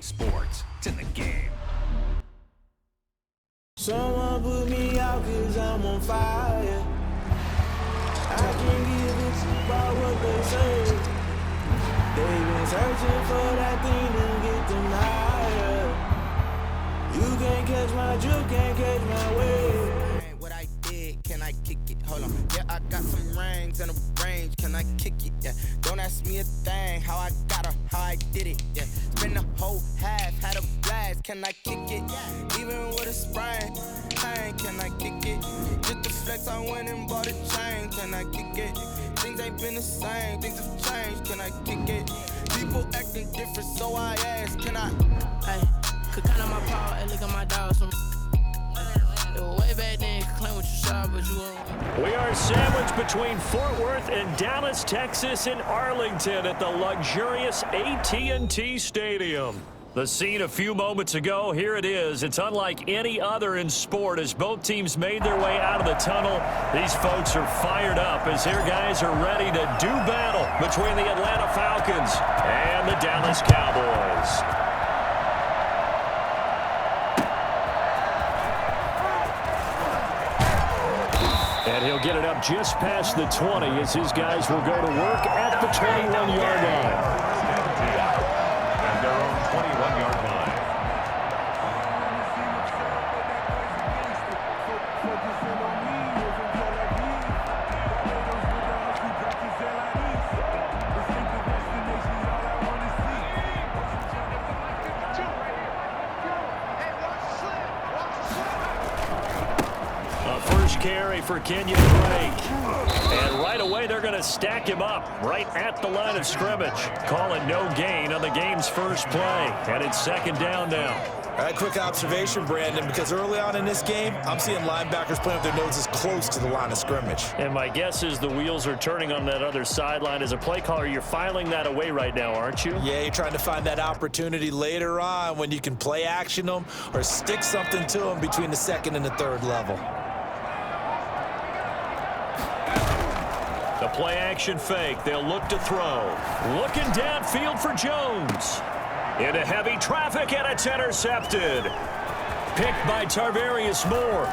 play sports. It's in the game. Someone put me out 'cause I'm on fire. I can't give a shit about what they say. They've been searching for that thing to get them higher. You can't catch my drift, can't catch my wave. What I did, can I kick it? Hold on. Yeah, I got some rings and a range, can I kick it? Yeah. Don't ask me a thing, how I got her, how I did it. Yeah. Spend the whole half, had a blast, can I kick it? Even with a sprain, pain, can I kick it? Just the flex, I went and bought a chain, can I kick it? Things ain't been the same, things have changed, can I kick it? People acting different, so I ask, can I? Hey, could count on my power and look at my dogs. It was way back then, could claim what you saw, but you won't. We are sandwiched between Fort Worth and Dallas, Texas, and Arlington at the luxurious AT&T Stadium. The scene a few moments ago, here it is. It's unlike any other in sport as both teams made their way out of the tunnel. These folks are fired up as their guys are ready to do battle between the Atlanta Falcons and the Dallas Cowboys. And he'll get it up just past the 20 as his guys will go to work at the 21-yard line. At their own 21-yard line. Carry for Kenyon Drake. And right away, they're going to stack him up right at the line of scrimmage. Call it no gain on the game's first play. And it's second down now. All right, quick observation, Brandon, because early on in this game, I'm seeing linebackers playing with their noses close to the line of scrimmage. And my guess is the wheels are turning on that other sideline. As a play caller, you're filing that away right now, aren't you? Yeah, you're trying to find that opportunity later on when you can play action them or stick something to them between the second and the third level. The play action fake. They'll look to throw. Looking downfield for Jones. Into heavy traffic, and it's intercepted. Picked by Tarvarius Moore.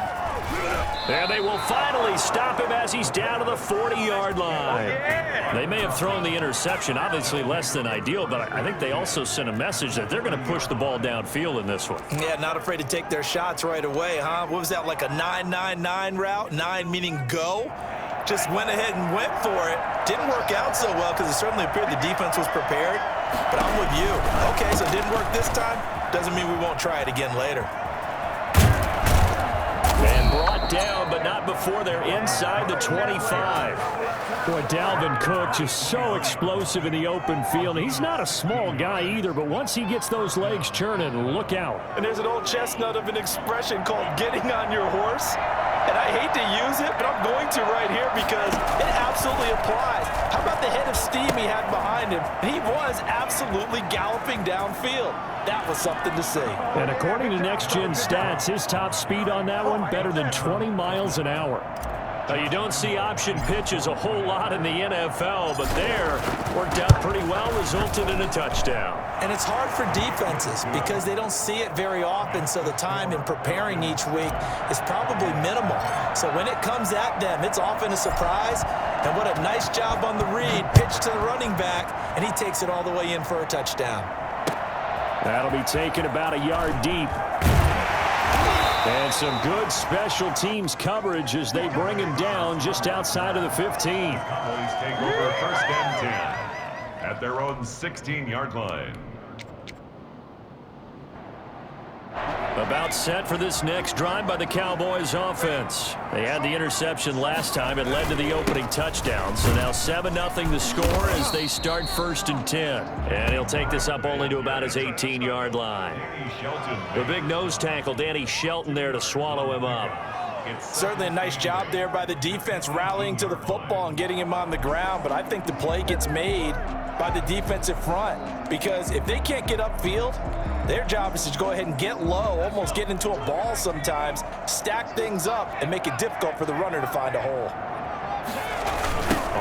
And they will finally stop him as he's down to the 40-yard line. They may have thrown the interception, obviously less than ideal, but I think they also sent a message that they're going to push the ball downfield in this one. Yeah, not afraid to take their shots right away, huh? What was that, like a 9-9-9 route? 9 meaning go? Just went ahead and went for it. Didn't work out so well because it certainly appeared the defense was prepared. But I'm with you. Okay, so it didn't work this time. Doesn't mean we won't try it again later. And brought down, but not before they're inside the 25. Boy, Dalvin Cook just so explosive in the open field. He's not a small guy either, but once he gets those legs churning, look out. And there's an old chestnut of an expression called getting on your horse. And I hate to use it, but I'm going to right here because it absolutely applies. How about the head of steam he had behind him? He was absolutely galloping downfield. That was something to see. And according to Next Gen Stats, his top speed on that one better than 20 miles an hour. Now, you don't see option pitches a whole lot in the NFL, but there worked out pretty well, resulted in a touchdown. And it's hard for defenses because they don't see it very often, so the time in preparing each week is probably minimal. So when it comes at them, it's often a surprise. And what a nice job on the read, pitch to the running back, and he takes it all the way in for a touchdown. That'll be taken about a yard deep. And some good special teams coverage as they bring him down just outside of the 15. Cowboys take over first and 10 at their own 16-yard line. About set for this next drive by the Cowboys offense. They had the interception last time. It led to the opening touchdown. So now 7-0 the score as they start first and 10. And he'll take this up only to about his 18-yard line. The big nose tackle, Danny Shelton, there to swallow him up. Certainly a nice job there by the defense rallying to the football and getting him on the ground, but I think the play gets made by the defensive front because if they can't get upfield, their job is to go ahead and get low, almost get into a ball sometimes, stack things up, and make it difficult for the runner to find a hole.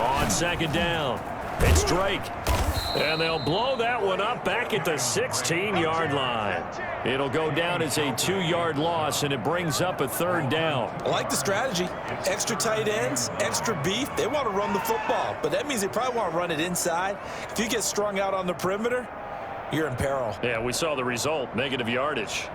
On second down, it's Drake. And they'll blow that one up back at the 16-yard line. It'll go down as a 2-yard loss, and it brings up a 3rd down. I like the strategy. Extra tight ends, extra beef. They want to run the football, but that means they probably want to run it inside. If you get strung out on the perimeter, you're in peril. Yeah, we saw the result, negative yardage.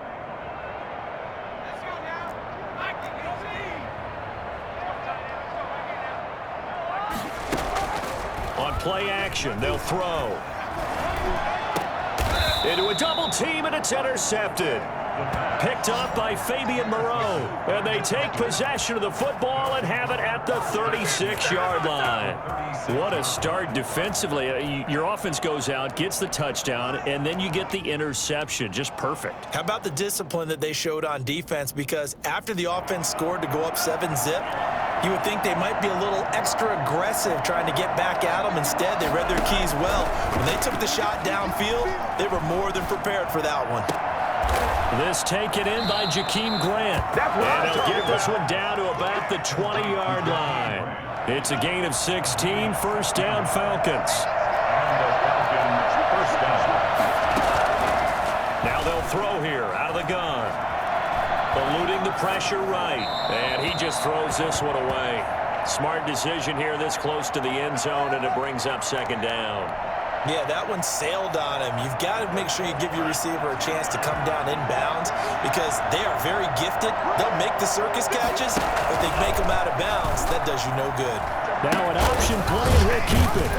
On play action, they'll throw. Into a double team, and it's intercepted. Picked up by Fabian Moreau. And they take possession of the football and have it at the 36-yard line. What a start defensively. Your offense goes out, gets the touchdown, and then you get the interception. Just perfect. How about the discipline that they showed on defense? Because after the offense scored to go up 7-zip, you would think they might be a little extra aggressive trying to get back at them. Instead, they read their keys well. When they took the shot downfield, they were more than prepared for that one. This taken in by Jakeem Grant. And they'll get this one down to about the 20-yard line. It's a gain of 16, 1st down Falcons. Now they'll throw here out of the gun. Eluding the pressure right. And he just throws this one away. Smart decision here this close to the end zone, and it brings up 2nd down. Yeah, that one sailed on him. You've got to make sure you give your receiver a chance to come down inbounds because they are very gifted. They'll make the circus catches, but they make them out of bounds. That does you no good. Now an option play, and he'll keep it.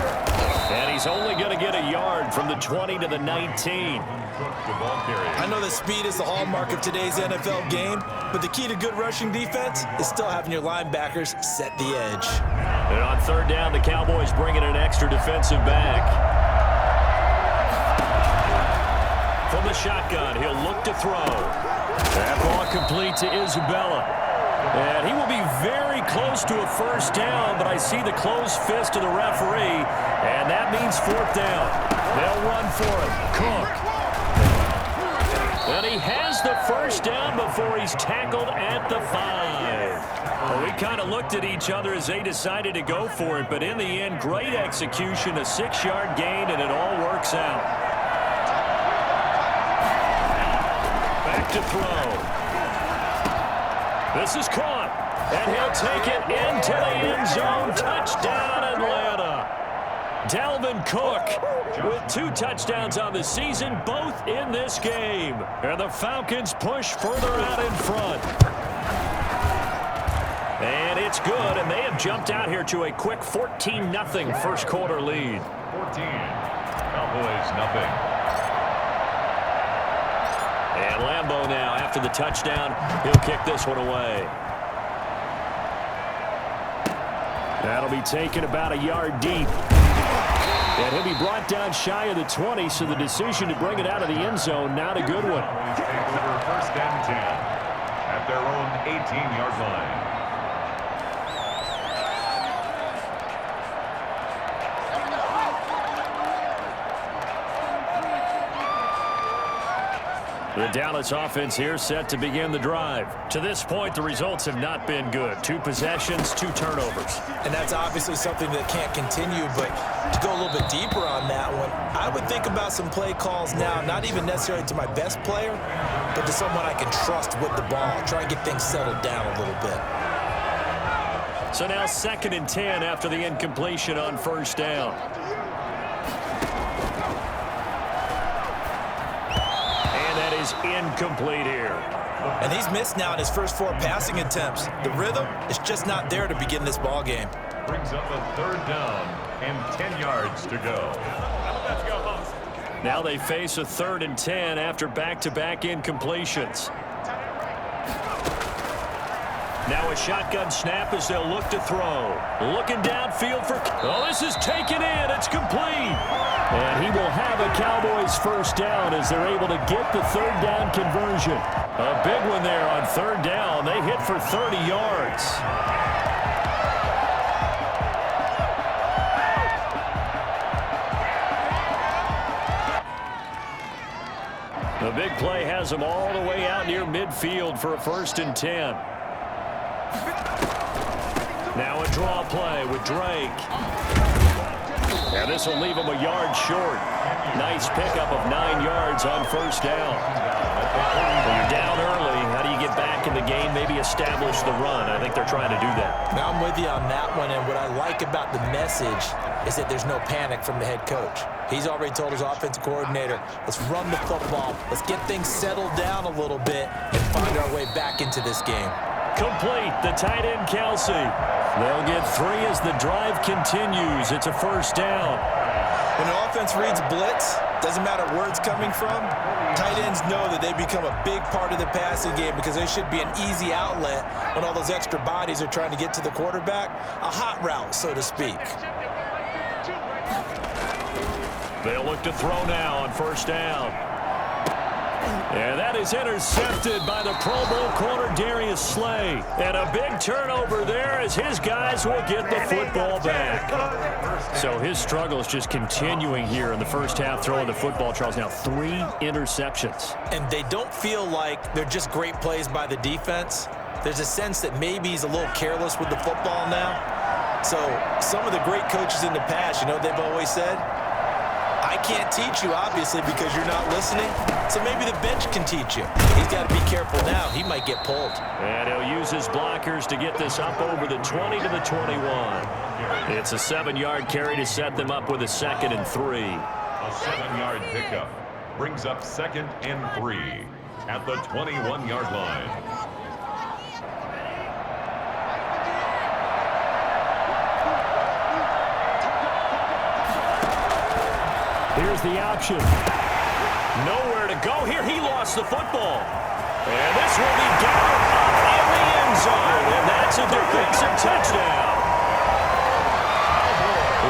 And he's only going to get a yard from the 20 to the 19. I know that speed is the hallmark of today's NFL game, but the key to good rushing defense is still having your linebackers set the edge. And on 3rd down, the Cowboys bring in an extra defensive back. From the shotgun, he'll look to throw. That ball complete to Isabella. And he will be very close to a 1st down, but I see the closed fist of the referee, and that means 4th down. They'll run for it. Cook. And he has the 1st down before he's tackled at the 5. Well, we kind of looked at each other as they decided to go for it, but in the end, great execution, a 6-yard gain, and it all works out. To throw. This is caught, and he'll take it into the end zone. Touchdown, Atlanta. Dalvin Cook with 2 touchdowns on the season, both in this game. And the Falcons push further out in front. And it's good, and they have jumped out here to a quick 14-0 1st quarter lead. 14, Cowboys nothing. And Lambeau now, after the touchdown, he'll kick this one away. That'll be taken about a yard deep. And he'll be brought down shy of the 20, so the decision to bring it out of the end zone, not a good one. Take over 1st and 10 at their own 18-yard line. The Dallas offense here set to begin the drive. To this point, the results have not been good. 2 possessions, 2 turnovers. And that's obviously something that can't continue, but to go a little bit deeper on that one, I would think about some play calls now, not even necessarily to my best player, but to someone I can trust with the ball. Try and get things settled down a little bit. So now 2nd and 10 after the incompletion on 1st down. Is incomplete here. And he's missed now in his first 4 passing attempts. The rhythm is just not there to begin this ball game. Brings up a 3rd down and 10 yards to go. Now they face a 3rd and 10 after back-to-back incompletions. Now a shotgun snap as they'll look to throw. Looking downfield for... Oh, this is taken in. It's complete. And he will have a Cowboys 1st down as they're able to get the 3rd down conversion. A big one there on 3rd down. They hit for 30 yards. The big play has them all the way out near midfield for a 1st and 10. Now a draw play with Drake. And this will leave him a yard short. Nice pickup of 9 yards on first down. When you're down early, how do you get back in the game, maybe establish the run? I think they're trying to do that. Now, I'm with you on that one, and what I like about the message is that there's no panic from the head coach. He's already told his offensive coordinator, let's run the football, let's get things settled down a little bit and find our way back into this game. Complete, the tight end, Kelsey. They'll get 3 as the drive continues. It's a first down. When the offense reads blitz, doesn't matter where it's coming from, tight ends know that they become a big part of the passing game because they should be an easy outlet when all those extra bodies are trying to get to the quarterback. A hot route, so to speak. They'll look to throw now on first down. And that is intercepted by the Pro Bowl corner, Darius Slay. And a big turnover there as his guys will get the football back. So his struggle is just continuing here in the first half, throwing the football. Charles, now 3 interceptions. And they don't feel like they're just great plays by the defense. There's a sense that maybe he's a little careless with the football now. So some of the great coaches in the past, you know, they've always said, I can't teach you, obviously, because you're not listening. So maybe the bench can teach you. He's got to be careful now. He might get pulled. And he'll use his blockers to get this up over the 20 to the 21. It's a 7-yard carry to set them up with a 2nd and 3. A 7-yard pickup brings up 2nd and 3 at the 21-yard line. Here's the option. Nowhere to go here. He lost the football. And this will be down in the end zone. And that's a defensive touchdown.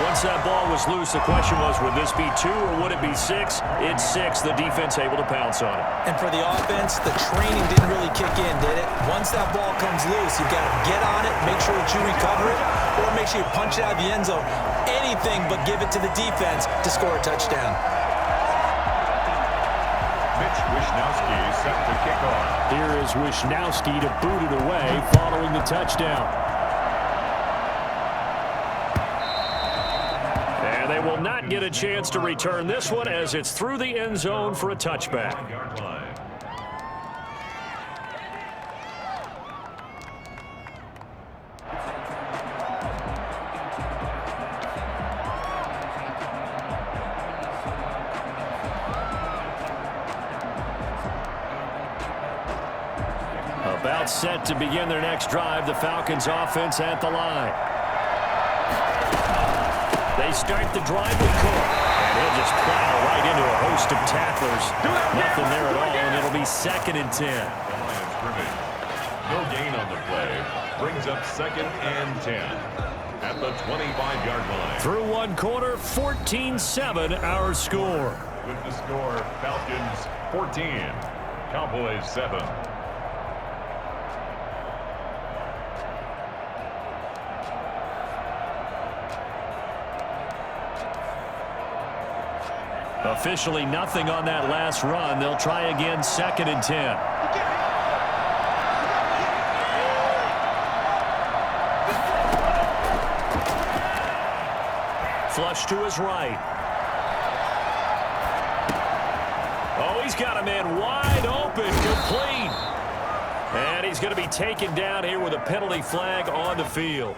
Once that ball was loose, the question was, would this be 2 or would it be 6? It's 6. The defense able to pounce on it. And for the offense, the training didn't really kick in, did it? Once that ball comes loose, you've got to get on it, make sure that you recover it, or make sure you punch it out of the end zone. Anything but give it to the defense to score a touchdown. Mitch Wishnowsky set to kick off. Here is Wishnowsky to boot it away following the touchdown. And they will not get a chance to return this one as it's through the end zone for a touchback. About set to begin their next drive, the Falcons offense at the line. They start the drive with Cook. And he'll just plow right into a host of tacklers. Nothing there at all, and it'll be 2nd and 10. No gain on the play. Brings up 2nd and 10 at the 25-yard line. Through one quarter, 14-7 our score. With the score, Falcons 14, Cowboys 7. Officially nothing on that last run. They'll try again, 2nd and 10. Flush to his right. Oh, he's got a man wide open, complete. And he's going to be taken down here with a penalty flag on the field.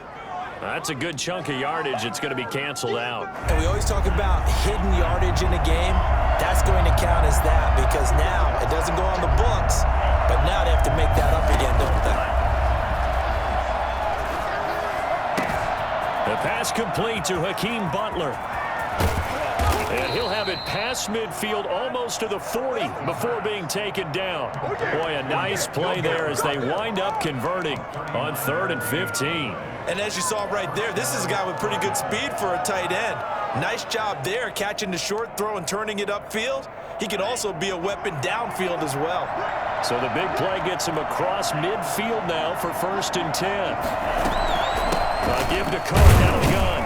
That's a good chunk of yardage. It's going to be canceled out. And we always talk about hidden yardage in a game. That's going to count as that because now it doesn't go on the books, but now they have to make that up again, don't they? The pass complete to Hakeem Butler. And he'll have it past midfield almost to the 40 before being taken down. Boy, a nice play there as they wind up converting on 3rd and 15. And as you saw right there, this is a guy with pretty good speed for a tight end. Nice job there catching the short throw and turning it upfield. He can also be a weapon downfield as well. So the big play gets him across midfield now for 1st and 10. Give to Cook out of the gun.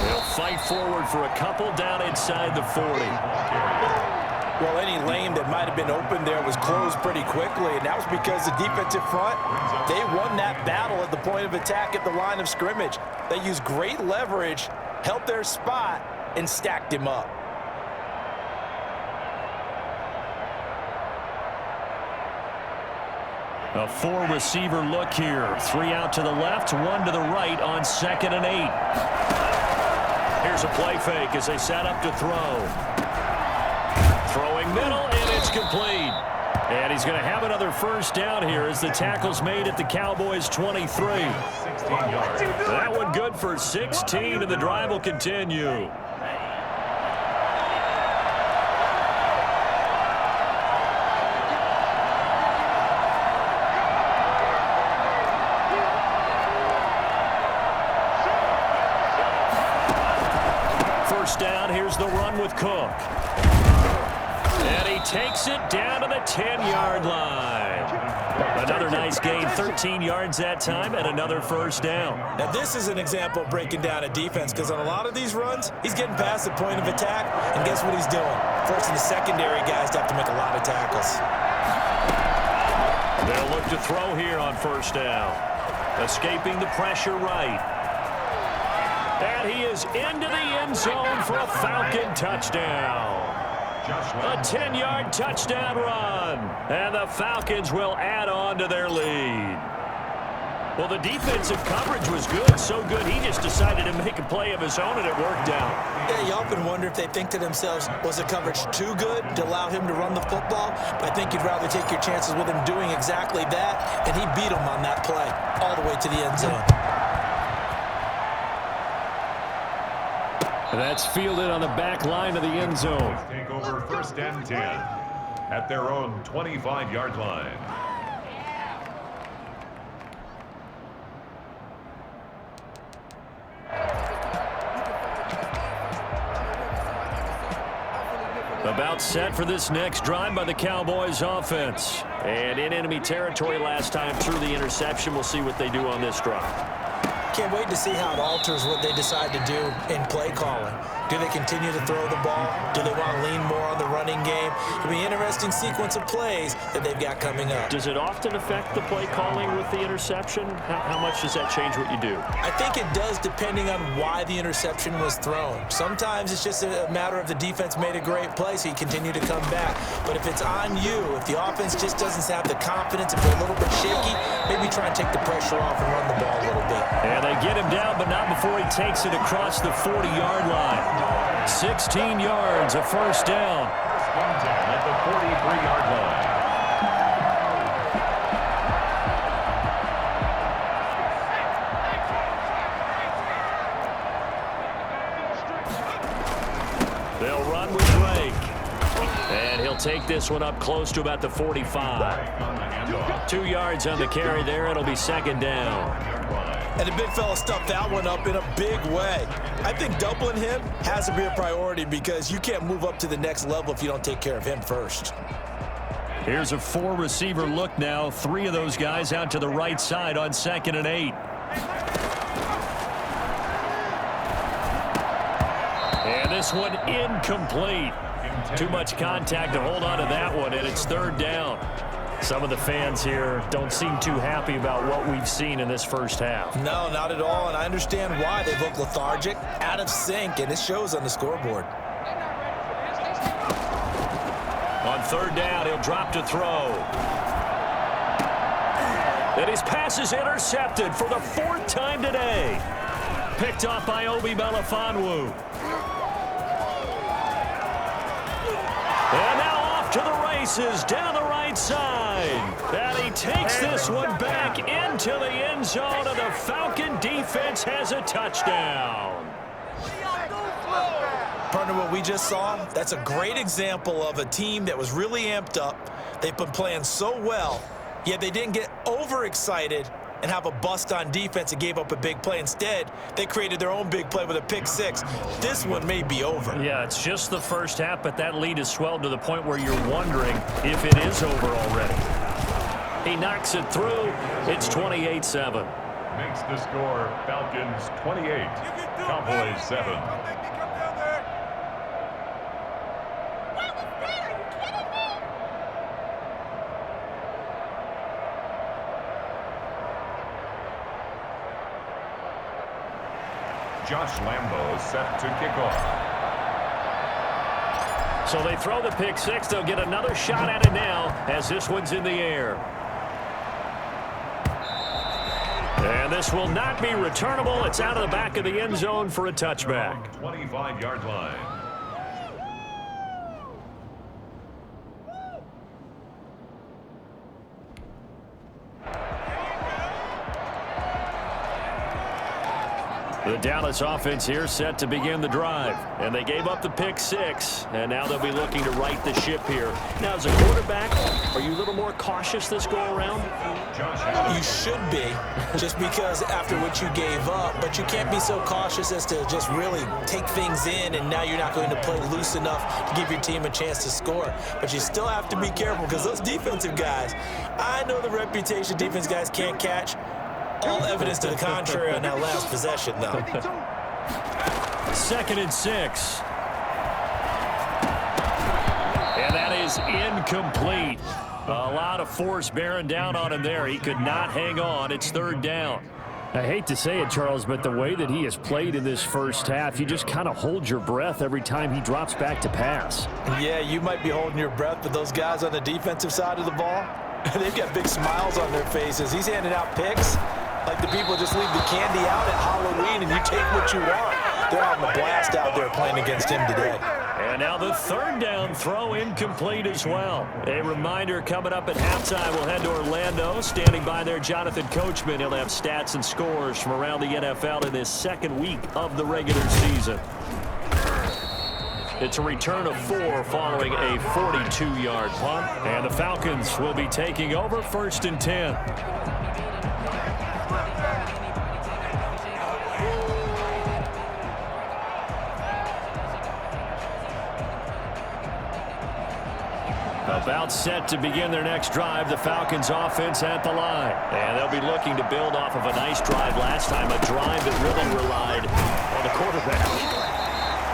They'll fight forward for a couple down inside the 40. Well, any lane that might have been open there was closed pretty quickly, and that was because the defensive front, they won that battle at the point of attack at the line of scrimmage. They used great leverage, held their spot, and stacked him up. A four-receiver look here. 3 out to the left, 1 to the right on 2nd and 8. Here's a play fake as they set up to throw. Throwing middle, and it's complete. And he's going to have another first down here as the tackle's made at the Cowboys' 23. 16 yards. That one good for 16, and the drive will continue. First down, here's the run with Cook. And he takes it down to the 10-yard line. Another nice gain, 13 yards that time, and another first down. Now, this is an example of breaking down a defense, because on a lot of these runs, he's getting past the point of attack, and guess what he's doing? Forcing the secondary guys to have to make a lot of tackles. They'll look to throw here on first down. Escaping the pressure right. And he is into the end zone for a Falcon touchdown. A 10-yard touchdown run. And the Falcons will add on to their lead. Well, the defensive coverage was good, so good he just decided to make a play of his own, and it worked out. Yeah, you often wonder if they think to themselves, was the coverage too good to allow him to run the football? But I think you'd rather take your chances with him doing exactly that, and he beat him on that play all the way to the end zone. That's fielded on the back line of the end zone. Take over 1st and 10 at their own 25-yard line. About set for this next drive by the Cowboys offense. And in enemy territory last time through the interception. We'll see what they do on this drive. Can't wait to see how it alters what they decide to do in play calling. Do they continue to throw the ball? Do they want to lean more on the running game? It'll be an interesting sequence of plays that they've got coming up. Does it often affect the play calling with the interception? How much does that change what you do? I think it does, depending on why the interception was thrown. Sometimes it's just a matter of the defense made a great play, so you continue to come back. But if it's on you, if the offense just doesn't have the confidence, if they're a little bit shaky, maybe try and take the pressure off and run the ball a little bit. And they get him down, but not before he takes it across the 40-yard line. 16 yards, a first down. At the 43-yard line. They'll run with Drake. And he'll take this one up close to about the 45. 2 yards on the carry there. It'll be 2nd down. And the big fella stuffed that one up in a big way. I think doubling him has to be a priority, because you can't move up to the next level if you don't take care of him first. Here's a 4-receiver look now. 3 of those guys out to the right side on 2nd and 8. And this one incomplete. Too much contact to hold on to that one, and it's 3rd down. Some of the fans here don't seem too happy about what we've seen in this first half. No, not at all, and I understand why. They look lethargic, out of sync, and it shows on the scoreboard. On 3rd down, he'll drop to throw. And his pass is intercepted for the 4th time today. Picked off by Obi Melifonwu. And now off to the races down the right side. And he takes this one back into the end zone, and the Falcon defense has a touchdown. Partner, what we just saw, that's a great example of a team that was really amped up. They've been playing so well, yet they didn't get overexcited and have a bust on defense and gave up a big play. Instead, they created their own big play with a pick 6. This one may be over. Yeah, it's just the first half, but that lead has swelled to the point where you're wondering if it is over already. He knocks it through. It's 28-7. Makes the score Falcons 28, Cowboys 7. Josh Lambo set to kick off. So they throw the pick six. They'll get another shot at it now as this one's in the air. And this will not be returnable. It's out of the back of the end zone for a touchback. 25-yard line. The Dallas offense here set to begin the drive. And they gave up the pick six. And now they'll be looking to right the ship here. Now, as a quarterback, are you a little more cautious this go-around? You should be, just because after what you gave up. But you can't be so cautious as to just really take things in, and now you're not going to play loose enough to give your team a chance to score. But you still have to be careful because those defensive guys, I know the reputation defense guys can't catch. All evidence to the contrary on that last possession, though. 2nd and 6. And that is incomplete. A lot of force bearing down on him there. He could not hang on. It's 3rd down. I hate to say it, Charles, but the way that he has played in this first half, you just kind of hold your breath every time he drops back to pass. Yeah, you might be holding your breath, but those guys on the defensive side of the ball, they've got big smiles on their faces. He's handing out picks like the people just leave the candy out at Halloween and you take what you want. They're having a blast out there playing against him today. And now the 3rd down throw incomplete as well. A reminder coming up at halftime, we'll head to Orlando. Standing by there, Jonathan Coachman. He'll have stats and scores from around the NFL in this 2nd week of the regular season. It's a return of 4 following a 42-yard punt. And the Falcons will be taking over 1st and 10. About set to begin their next drive, the Falcons offense at the line. And they'll be looking to build off of a nice drive last time, a drive that really relied on the quarterback.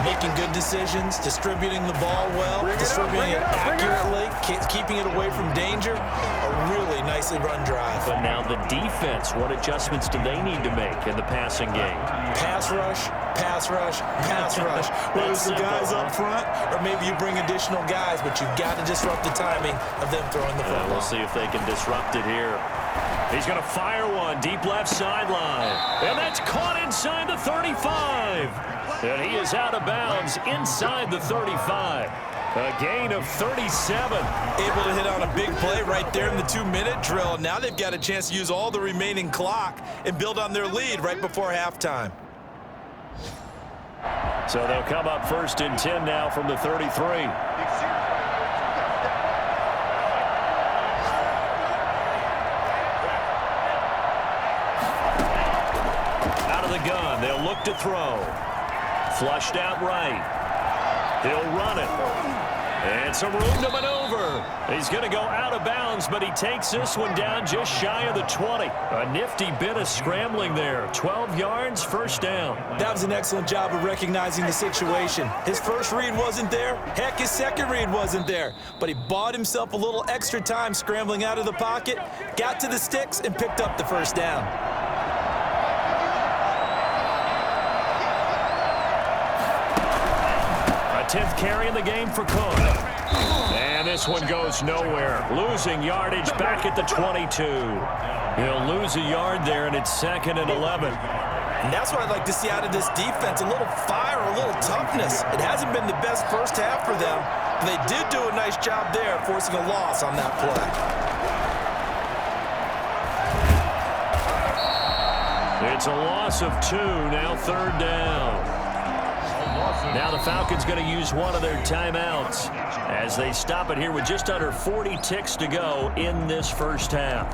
Making good decisions, distributing the ball well, distributing it accurately, keeping it away from danger. A really nicely run drive. But now the defense, what adjustments do they need to make in the passing game? Pass rush, pass rush, pass rush. Whether it's the guys up front or maybe you bring additional guys, but you've got to disrupt the timing of them throwing the football. We'll see if they can disrupt it here. He's going to fire one deep left sideline. And that's caught inside the 35. And he is out of bounds inside the 35. A gain of 37. Able to hit on a big play right there in the 2-minute drill. Now they've got a chance to use all the remaining clock and build on their lead right before halftime. So they'll come up 1st and 10 now from the 33. Out of the gun, they'll look to throw. Flushed out right. He'll run it. And some room to maneuver. He's going to go out of bounds, but he takes this one down just shy of the 20. A nifty bit of scrambling there. 12 yards, 1st down. That was an excellent job of recognizing the situation. His first read wasn't there. Heck, his second read wasn't there. But he bought himself a little extra time scrambling out of the pocket, got to the sticks, and picked up the 1st down. 10th carry in the game for Cook. And this one goes nowhere. Losing yardage back at the 22. He'll lose a yard there, and it's 2nd and 11. And that's what I'd like to see out of this defense, a little fire, a little toughness. It hasn't been the best first half for them, but they did do a nice job there, forcing a loss on that play. It's a loss of 2, now 3rd down. Now the Falcons going to use one of their timeouts as they stop it here with just under 40 ticks to go in this first half.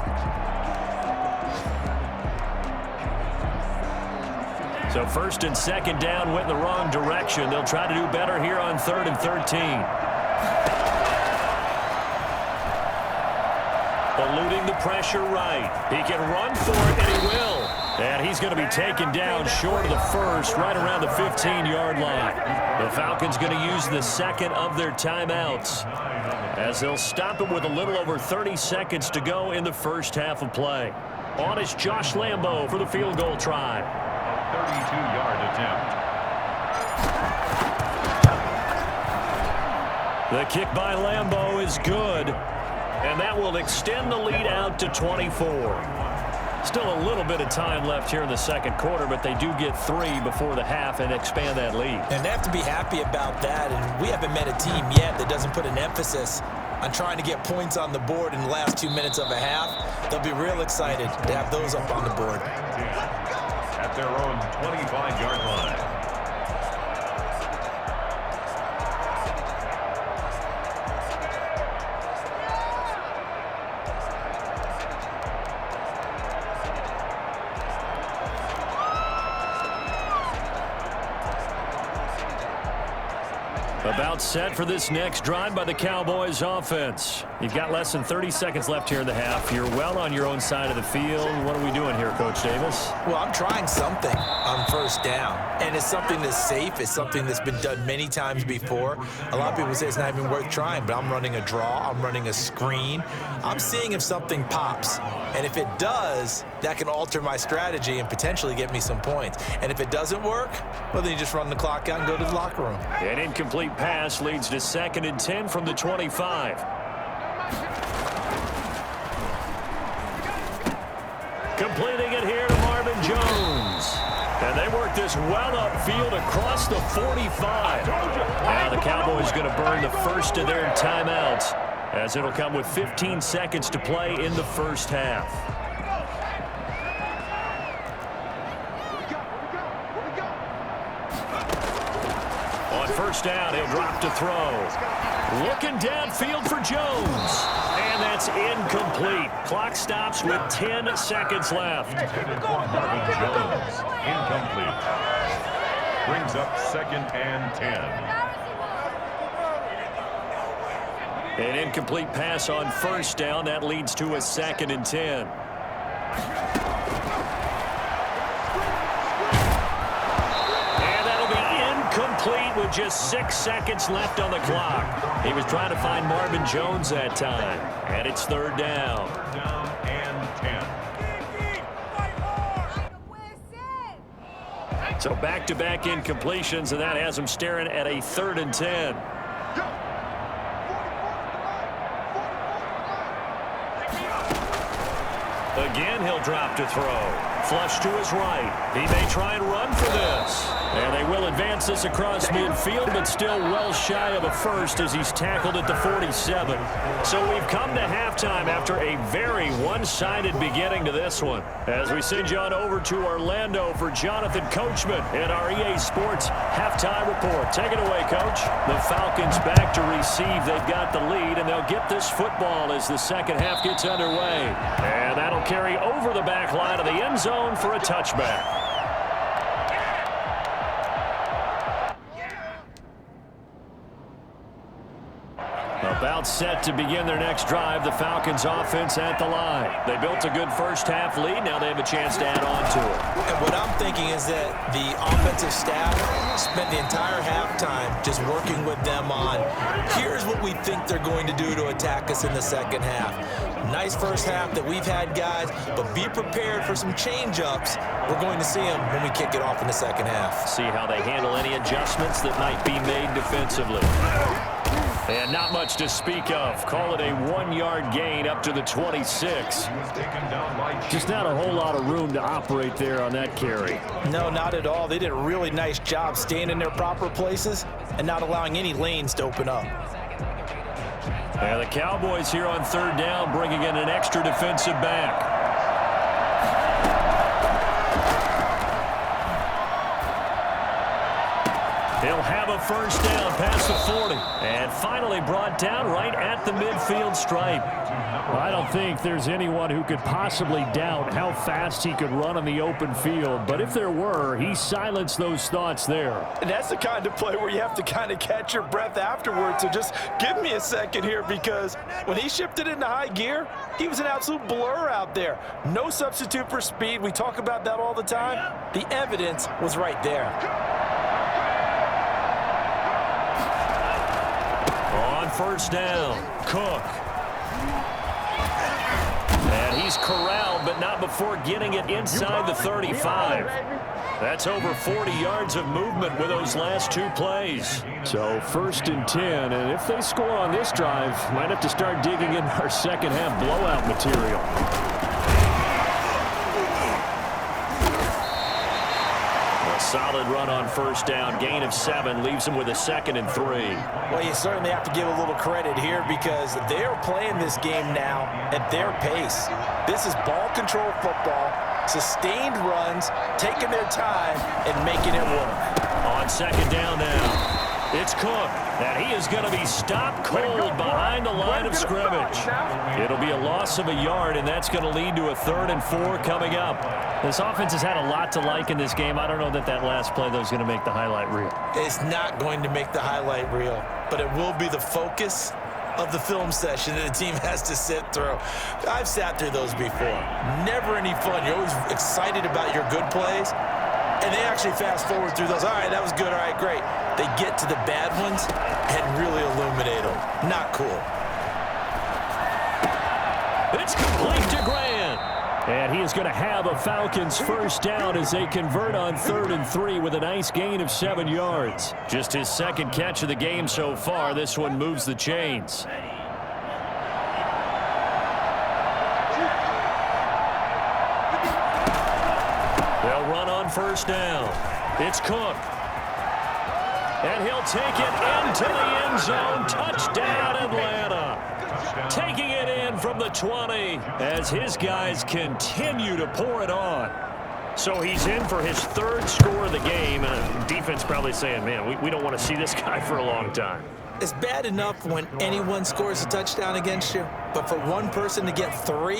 So 1st and 2nd down went in the wrong direction. They'll try to do better here on 3rd and 13. Eluding the pressure right. He can run for it, and he will. And he's going to be taken down short of the 1st, right around the 15-yard line. The Falcons going to use the 2nd of their timeouts as they'll stop it with a little over 30 seconds to go in the first half of play. On is Josh Lambo for the field goal try. 32-yard attempt. The kick by Lambeau is good, and that will extend the lead out to 24. Still a little bit of time left here in the second quarter, but they do get 3 before the half and expand that lead. And they have to be happy about that, and we haven't met a team yet that doesn't put an emphasis on trying to get points on the board in the last 2 minutes of a half. They'll be real excited to have those up on the board. At their own 25-yard line. About set for this next drive by the Cowboys offense. You've got less than 30 seconds left here in the half. You're well on your own side of the field. What are we doing here, Coach Davis? Well, I'm trying something on first down, and it's something that's safe. It's something that's been done many times before. A lot of people say it's not even worth trying, but I'm running a draw. I'm running a screen. I'm seeing if something pops, and if it does, that can alter my strategy and potentially get me some points. And if it doesn't work, well, then you just run the clock out and go to the locker room. An incomplete pass leads to 2nd and 10 from the 25. Completing it here to Marvin Jones. And they work this well upfield across the 45. Now the Cowboys going to burn the first of their timeouts, as it'll come with 15 seconds to play in the first half. First down, he'll drop to throw. Looking downfield for Jones. And that's incomplete. Clock stops with 10 seconds left. Marvin Jones, incomplete. Brings up 2nd and 10. An incomplete pass on first down. That leads to a 2nd and 10. Complete with just 6 seconds left on the clock. He was trying to find Marvin Jones that time. And it's 3rd down. 3rd down and 10. So back-to-back incompletions, and that has him staring at a 3rd and 10. Again, he'll drop to throw. Flush to his right. He may try and run for this. And they will advance this across midfield, but still well shy of a first as he's tackled at the 47. So we've come to halftime after a very one-sided beginning to this one. As we send you on over to Orlando for Jonathan Coachman in our EA Sports Halftime Report. Take it away, Coach. The Falcons back to receive. They've got the lead, and they'll get this football as the second half gets underway. And that'll carry over the back line of the end zone for a touchback. About set to begin their next drive. The Falcons offense at the line. They built a good first half lead. Now they have a chance to add on to it. And what I'm thinking is that the offensive staff spent the entire halftime just working with them on, here's what we think they're going to do to attack us in the second half. Nice first half that we've had, guys, but be prepared for some change-ups. We're going to see them when we kick it off in the second half. See how they handle any adjustments that might be made defensively. And not much to speak of. Call it a 1-yard gain up to the 26. Just not a whole lot of room to operate there on that carry. No, not at all. They did a really nice job staying in their proper places and not allowing any lanes to open up. And the Cowboys here on 3rd down, bringing in an extra defensive back. He'll have a first down past the 40. And finally brought down right at the midfield stripe. Well, I don't think there's anyone who could possibly doubt how fast he could run on the open field. But if there were, he silenced those thoughts there. And that's the kind of play where you have to kind of catch your breath afterwards. So just give me a second here, because when he shifted into high gear, he was an absolute blur out there. No substitute for speed. We talk about that all the time. The evidence was right there. On first down, Cook. And he's corralled, but not before getting it inside the 35. That's over 40 yards of movement with those last 2 plays. So 1st and 10, and if they score on this drive, might have to start digging in our second half blowout material. Solid run on 1st down. Gain of 7 leaves him with a 2nd and 3. Well, you certainly have to give a little credit here because they're playing this game now at their pace. This is ball control football, sustained runs, taking their time, and making it work. On 2nd down now, it's Cook, and he is going to be stopped cold behind the line of scrimmage. It'll be a loss of a yard, and that's going to lead to a 3rd and 4 coming up. This offense has had a lot to like in this game. I don't know that last play, though, is going to make the highlight reel. It's not going to make the highlight reel, but it will be the focus of the film session that the team has to sit through. I've sat through those before. Never any fun. You're always excited about your good plays, and they actually fast forward through those. All right, that was good. All right, great. They get to the bad ones and really illuminate them. Not cool. It's complete to Grant. And he is going to have a Falcons 1st down as they convert on 3rd and 3 with a nice gain of 7 yards. Just his 2nd catch of the game so far. This one moves the chains. They'll run on 1st down. It's Cook. And he'll take it into the end zone. Touchdown, Atlanta. Taking it in from the 20 as his guys continue to pour it on. So he's in for his 3rd score of the game, and the defense probably saying, man, we don't want to see this guy for a long time. It's bad enough when anyone scores a touchdown against you, but for one person to get 3,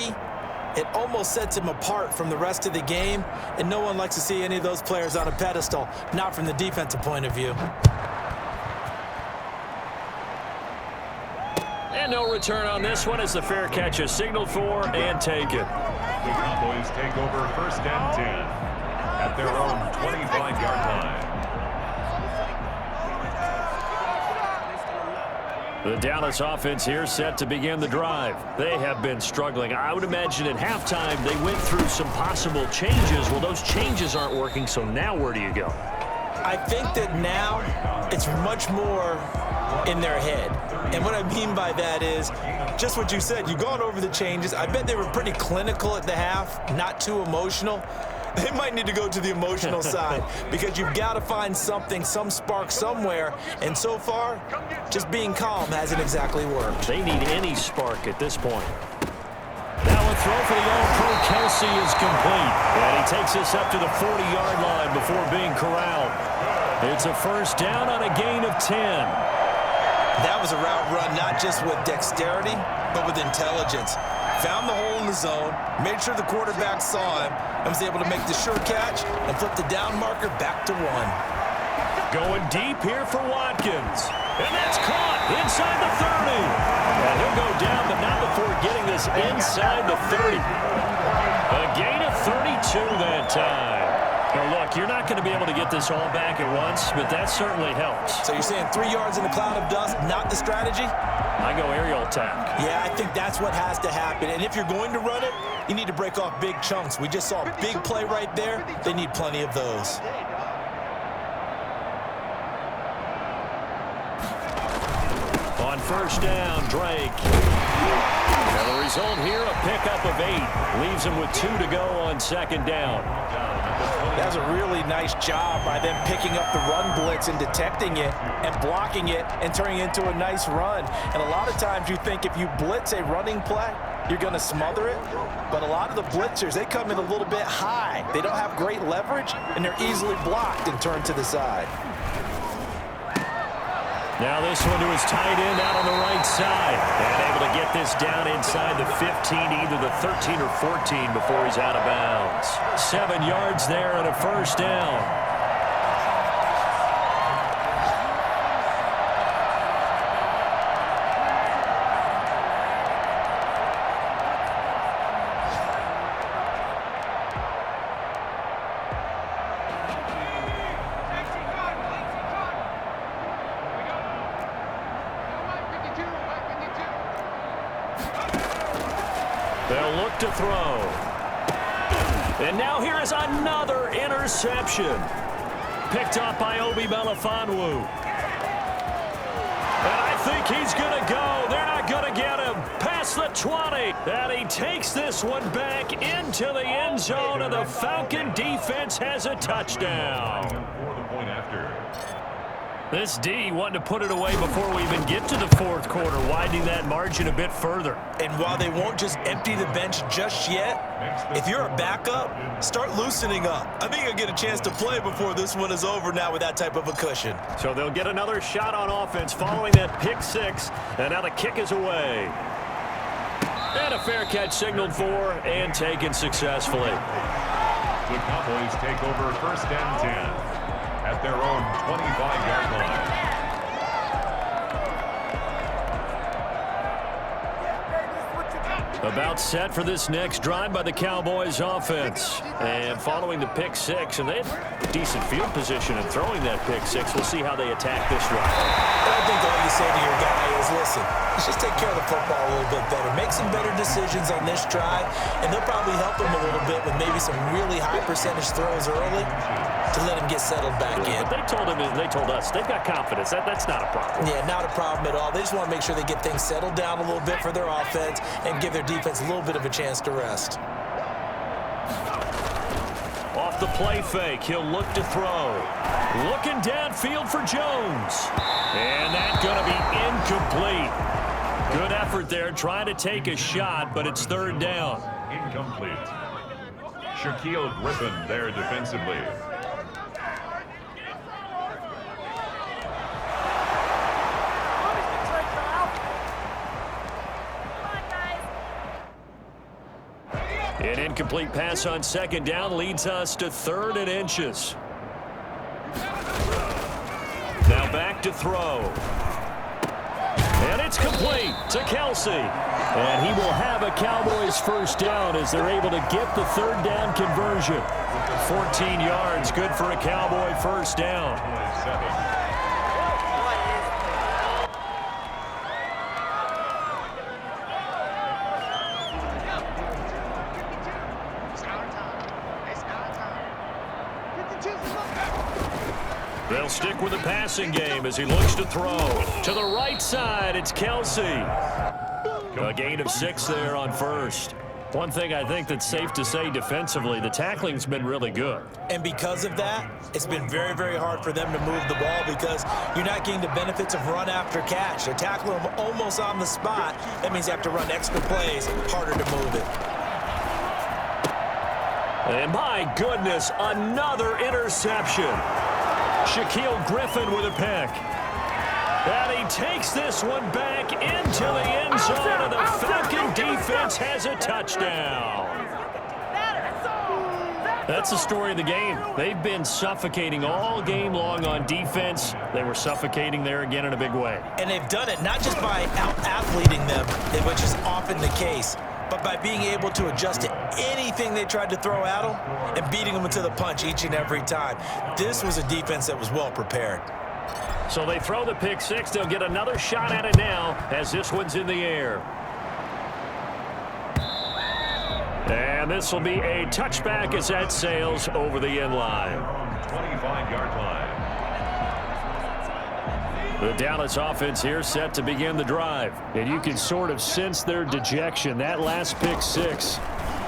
it almost sets him apart from the rest of the game, and no one likes to see any of those players on a pedestal, not from the defensive point of view. And no return on this one as the fair catch is signaled for and taken. The Cowboys take over 1st and 10 at their own 25-yard line. The Dallas offense here set to begin the drive. They have been struggling. I would imagine at halftime they went through some possible changes. Well, those changes aren't working, so now where do you go? I think that now it's much more in their head. And what I mean by that is just what you said. You've gone over the changes. I bet they were pretty clinical at the half, not too emotional. They might need to go to the emotional side because you've got to find something, some spark somewhere. And so far, just being calm hasn't exactly worked. They need any spark at this point. Now a throw for the All-Pro Kelsey is complete. And he takes us up to the 40-yard line before being corralled. It's a 1st down on a gain of 10. That was a route run not just with dexterity, but with intelligence. Found the hole in the zone, made sure the quarterback saw him, and was able to make the sure catch and flip the down marker back to 1. Going deep here for Watkins. And that's caught inside the 30. And he'll go down, but not before getting this inside the 30. A gain of 32 that time. Now, look, you're not going to be able to get this all back at once, but that certainly helps. So you're saying 3 yards in a cloud of dust, not the strategy? I go aerial attack. Yeah, I think that's what has to happen. And if you're going to run it, you need to break off big chunks. We just saw a big play right there. They need plenty of those. On 1st down, Drake. And the result here, a pickup of 8. Leaves him with 2 to go on 2nd down. That was a really nice job by them picking up the run blitz and detecting it and blocking it and turning it into a nice run. And a lot of times you think if you blitz a running play, you're going to smother it. But a lot of the blitzers, they come in a little bit high. They don't have great leverage, and they're easily blocked and turned to the side. Now this one to his tight end out on the right side. And able to get this down inside the 15, either the 13 or 14 before he's out of bounds. 7 yards there and a 1st down. They'll look to throw. And now here is another interception. Picked up by Obi Melifonwu. And I think he's going to go. They're not going to get him. Past the 20. And he takes this one back into the end zone, and the Falcon defense has a touchdown. For the point after. This D wanted to put it away before we even get to the fourth quarter, widening that margin a bit further. And while they won't just empty the bench just yet, if you're a backup, start loosening up. I think you'll get a chance to play before this one is over now with that type of a cushion. So they'll get another shot on offense following that pick six, and now the kick is away. And a fair catch signaled for and taken successfully. The Cowboys take over 1st and 10 at their own 25-yard line. About set for this next drive by the Cowboys offense. And following the pick six, and they had decent field position in throwing that pick six. We'll see how they attack this drive. I think all you say to your guy is, listen, let's just take care of the football a little bit better. Make some better decisions on this drive, and they'll probably help him a little bit with maybe some really high percentage throws early to let him get settled back in. But they told us they've got confidence. That's not a problem. Yeah, not a problem at all. They just want to make sure they get things settled down a little bit for their offense and give their defense a little bit of a chance to rest. Off the play fake, he'll look to throw. Looking downfield for Jones. And that's going to be incomplete. Good effort there, trying to take a shot, but it's 3rd down. Incomplete. Shaquille Griffin there defensively. An incomplete pass on 2nd down leads us to 3rd and inches. Now back to throw. And it's complete to Kelsey. And he will have a Cowboys 1st down as they're able to get the 3rd down conversion. 14 yards, good for a Cowboy 1st down. They'll stick with the passing game as he looks to throw. To the right side, it's Kelsey. A gain of 6 there on 1st. One thing I think that's safe to say defensively, the tackling's been really good. And because of that, it's been very, very hard for them to move the ball because you're not getting the benefits of run after catch. They tackle them almost on the spot. That means you have to run extra plays, harder to move it. And my goodness, another interception. Shaquille Griffin with a pick. And he takes this one back into the end zone, and the Falcon defense has a touchdown. That's the story of the game. They've been suffocating all game long on defense. They were suffocating there again in a big way. And they've done it not just by out-athleting them, which is often the case, but by being able to adjust to anything they tried to throw at them and beating them into the punch each and every time. This was a defense that was well prepared. So they throw the pick six. They'll get another shot at it now as this one's in the air. And this will be a touchback as that sails over the end line. 25-yard line. The Dallas offense here set to begin the drive. And you can sort of sense their dejection. That last pick six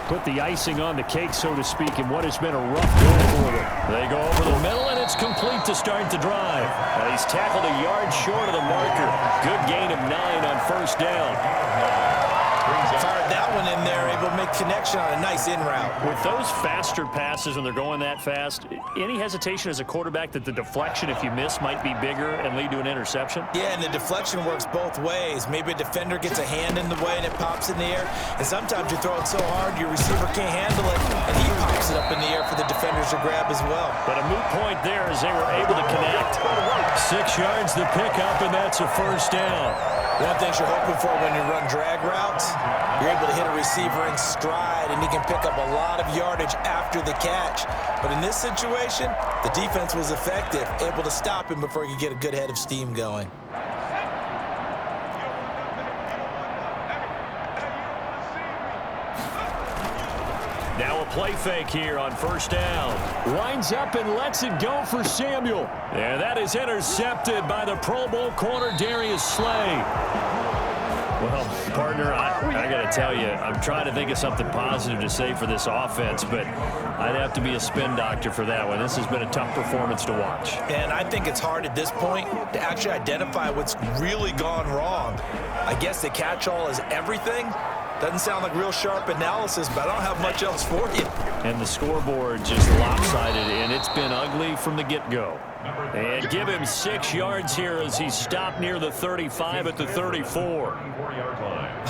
put the icing on the cake, so to speak, in what has been a rough go for them. They go over the middle, and it's complete to start the drive. He's tackled a yard short of the marker. Good gain of 9 on 1st down. Fired that one in there, able to make connection on a nice in route. With those faster passes when they're going that fast, any hesitation as a quarterback that the deflection, if you miss, might be bigger and lead to an interception? Yeah, and the deflection works both ways. Maybe a defender gets a hand in the way and it pops in the air, and sometimes you throw it so hard your receiver can't handle it, and he pops it up in the air for the defenders to grab as well. But a moot point there as they were able to connect. 6 yards to pick up, and that's a 1st down. One thing you're hoping for when you run drag routes, you're able to hit a receiver in stride, and he can pick up a lot of yardage after the catch. But in this situation, the defense was effective, able to stop him before he could get a good head of steam going. play fake here on first down. Winds up and lets it go for Samuel. And that is intercepted by the Pro Bowl corner Darius Slay. Well, partner, I got to tell you, I'm trying to think of something positive to say for this offense, but I'd have to be a spin doctor for that one. This has been a tough performance to watch. And I think it's hard at this point to actually identify what's really gone wrong. I guess the catch-all is everything. Doesn't sound like real sharp analysis, but I don't have much else for you. And the scoreboard just lopsided, and it's been ugly from the get-go. And give him 6 yards here as he stopped near the 35 at the 34.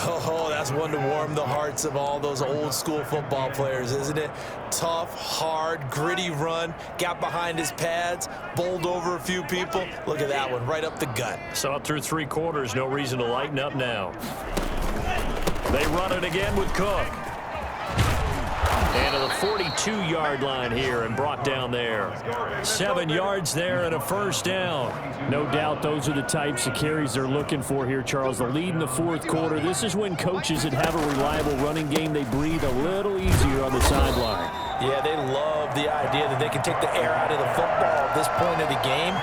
Oh, that's one to warm the hearts of all those old-school football players, isn't it? Tough, hard, gritty run, got behind his pads, bowled over a few people. Look at that one, right up the gut. Saw it through 3 quarters, no reason to lighten up now. They run it again with Cook. And to the 42-yard line here and brought down there. 7 yards there and a first down. No doubt those are the types of carries they're looking for here, Charles. The lead in the 4th quarter. This is when coaches that have a reliable running game, they breathe a little easier on the sideline. Yeah, they love the idea that they can take the air out of the football at this point of the game.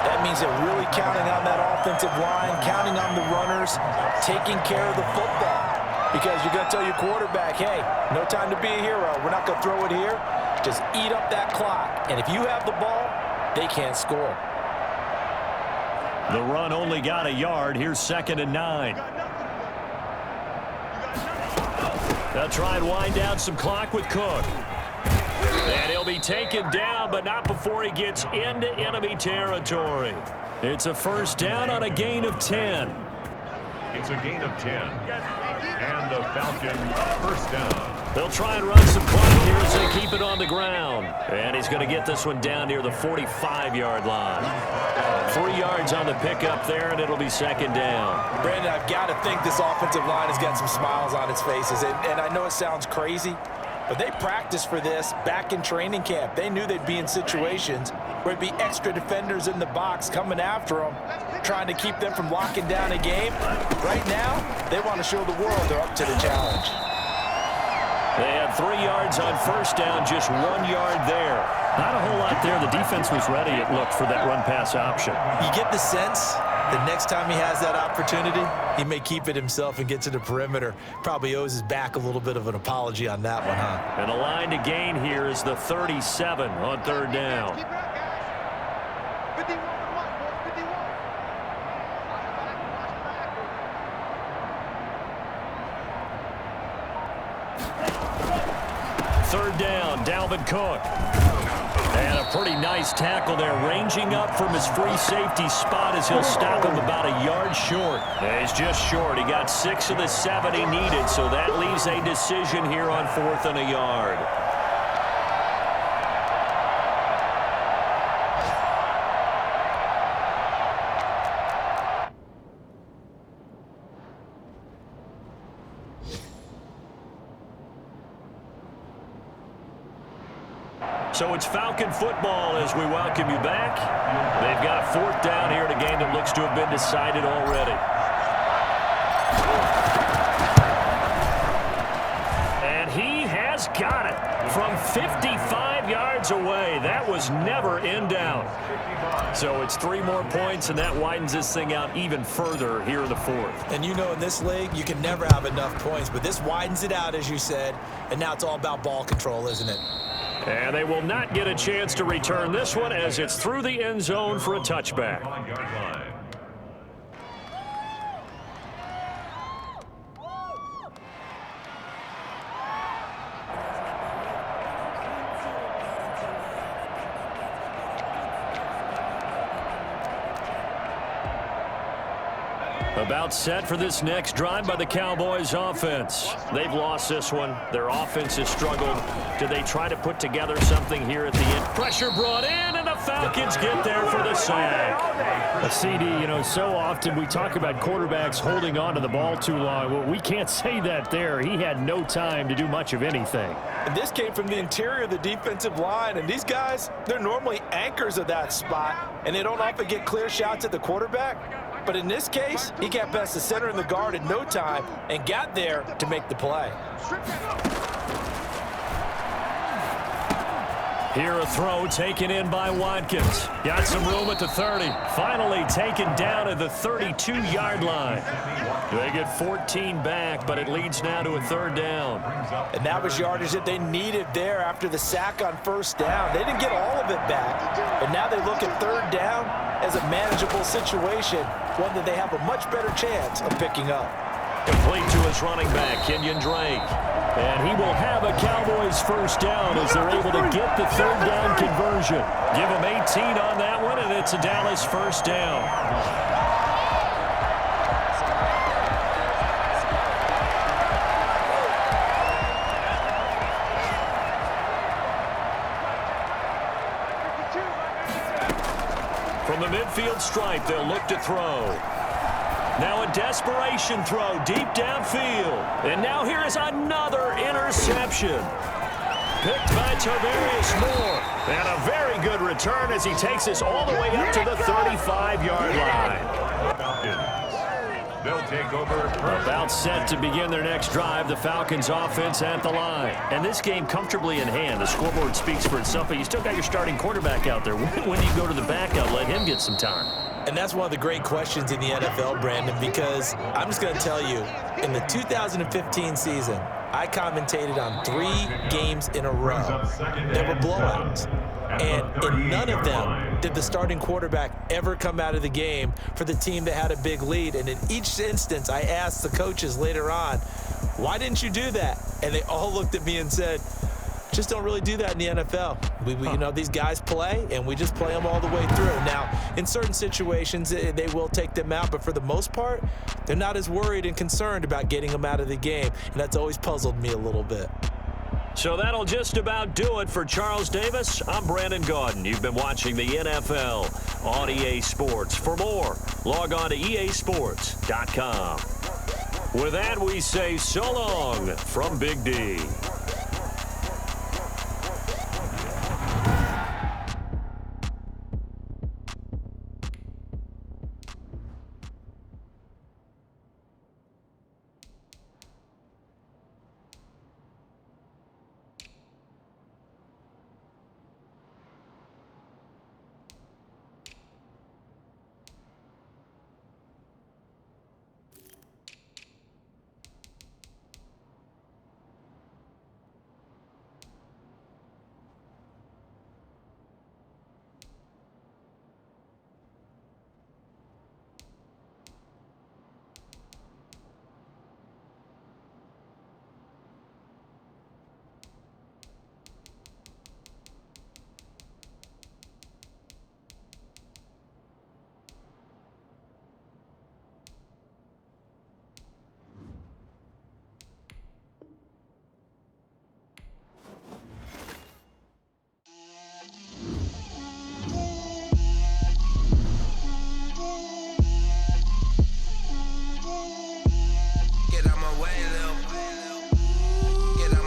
That means they're really counting on that offensive line, counting on the runners, taking care of the football. Because you're going to tell your quarterback, hey, no time to be a hero. We're not going to throw it here. Just eat up that clock. And if you have the ball, they can't score. The run only got a yard. Here's 2nd and 9. They'll try and wind down some clock with Cook. And he'll be taken down, but not before he gets into enemy territory. It's a first down on a gain of 10. It's a gain of 10. And the Falcons first down. They'll try and run some clock here as they keep it on the ground. And he's going to get this one down near the 45-yard line. 3 yards on the pickup there, and it'll be 2nd down. Brandon, I've got to think this offensive line has got some smiles on its faces. And I know it sounds crazy, but they practiced for this back in training camp. They knew they'd be in situations where there'd be extra defenders in the box coming after them, trying to keep them from locking down a game. Right now, they want to show the world they're up to the challenge. They had 3 yards on first down, just 1 yard there. Not a whole lot there. The defense was ready, it looked, for that run-pass option. You get the sense that next time he has that opportunity, he may keep it himself and get to the perimeter. Probably owes his back a little bit of an apology on that one, huh? And the line to gain here is the 37 on 3rd down. Third down, Dalvin Cook. And a pretty nice tackle there, ranging up from his free safety spot as he'll stop him about a yard short. And he's just short. He got 6 of the 7 he needed, so that leaves a decision here on 4th and a yard. So it's Falcon football as we welcome you back. They've got a 4th down here in a game that looks to have been decided already. And he has got it from 55 yards away. That was never in doubt. So it's 3 more points, and that widens this thing out even further here in the 4th. And you know, in this league, you can never have enough points, but this widens it out, as you said, and now it's all about ball control, isn't it? And they will not get a chance to return this one as it's through the end zone for a touchback. About set for this next drive by the Cowboys offense. They've lost this one. Their offense has struggled. Do they try to put together something here at the end? Pressure brought in, and the Falcons get there for the sack. A CD, you know, so often we talk about quarterbacks holding on to the ball too long. Well, we can't say that there. He had no time to do much of anything. And this came from the interior of the defensive line, and these guys, they're normally anchors of that spot, and they don't often get clear shots at the quarterback. But in this case, he got past the center and the guard in no time and got there to make the play. Here a throw taken in by Watkins. Got some room at the 30. Finally taken down at the 32-yard line. They get 14 back, but it leads now to a 3rd down. And that was yardage that they needed there after the sack on 1st down. They didn't get all of it back, but now they look at 3rd down as a manageable situation, one that they have a much better chance of picking up. Complete to his running back, Kenyon Drake. And he will have a Cowboys 1st down as they're able to get the 3rd down conversion. Give him 18 on that one, and it's a Dallas 1st down. From the midfield stripe, they'll look to throw. Now a desperation throw deep downfield. And now here is another interception. Picked by Tarvarius Moore. And a very good return as he takes us all the way up to the 35-yard line. They'll take over. About set to begin their next drive. The Falcons offense at the line. And this game comfortably in hand. The scoreboard speaks for itself, but you still got your starting quarterback out there. When do you go to the backup, let him get some time? And that's one of the great questions in the NFL, Brandon, because I'm just going to tell you, in the 2015 season, I commentated on 3 games in a row that were blowouts. And in none of them did the starting quarterback ever come out of the game for the team that had a big lead. And in each instance, I asked the coaches later on, why didn't you do that? And they all looked at me and said, just don't really do that in the NFL. You know, these guys play, and we just play them all the way through. Now, in certain situations, they will take them out, but for the most part, they're not as worried and concerned about getting them out of the game, and that's always puzzled me a little bit. So that'll just about do it for Charles Davis. I'm Brandon Gaudin. You've been watching the NFL on EA Sports. For more, log on to easports.com. With that, we say so long from Big D.